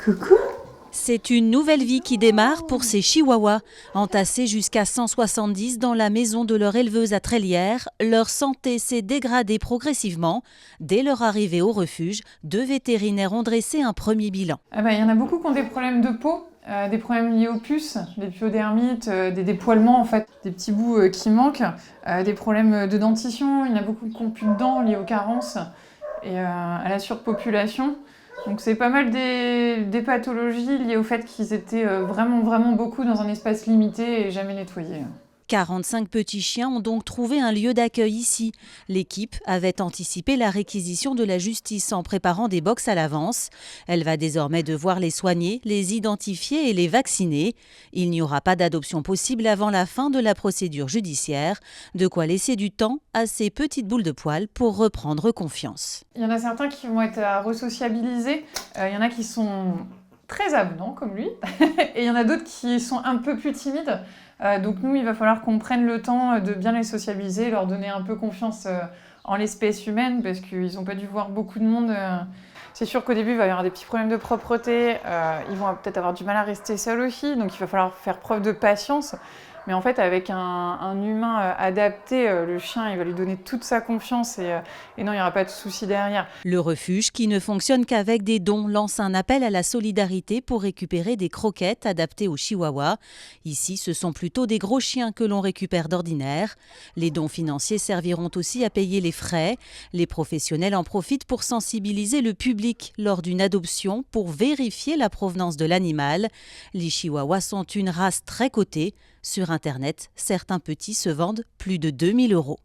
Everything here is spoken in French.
Coucou. C'est une nouvelle vie qui démarre pour ces chihuahuas. Entassés jusqu'à 170 dans la maison de leur éleveuse à Trélières, leur santé s'est dégradée progressivement. Dès leur arrivée au refuge, 2 vétérinaires ont dressé un premier bilan. Il y en a beaucoup qui ont des problèmes de peau, des problèmes liés aux puces, des pyodermites, des dépoilements en fait, des petits bouts qui manquent, des problèmes de dentition, il y en a beaucoup qui n'ont plus de dents liés aux carences et à la surpopulation. Donc c'est pas mal des pathologies liées au fait qu'ils étaient vraiment beaucoup dans un espace limité et jamais nettoyés. 45 petits chiens ont donc trouvé un lieu d'accueil ici. L'équipe avait anticipé la réquisition de la justice en préparant des box à l'avance. Elle va désormais devoir les soigner, les identifier et les vacciner. Il n'y aura pas d'adoption possible avant la fin de la procédure judiciaire. De quoi laisser du temps à ces petites boules de poils pour reprendre confiance. Il y en a certains qui vont être à resociabiliser, il y en a qui sont très avenants comme lui, et il y en a d'autres qui sont un peu plus timides. Donc nous, il va falloir qu'on prenne le temps de bien les sociabiliser, leur donner un peu confiance en l'espèce humaine, parce qu'ils n'ont pas dû voir beaucoup de monde. C'est sûr qu'au début, il va y avoir des petits problèmes de propreté, ils vont peut-être avoir du mal à rester seuls aussi, donc il va falloir faire preuve de patience. Mais en fait, avec un humain adapté, le chien, il va lui donner toute sa confiance et non, il n'y aura pas de souci derrière. Le refuge, qui ne fonctionne qu'avec des dons, lance un appel à la solidarité pour récupérer des croquettes adaptées aux chihuahuas. Ici, ce sont plutôt des gros chiens que l'on récupère d'ordinaire. Les dons financiers serviront aussi à payer les frais. Les professionnels en profitent pour sensibiliser le public lors d'une adoption pour vérifier la provenance de l'animal. Les chihuahuas sont une race très cotée. Sur Internet, certains petits se vendent plus de 2 000 €.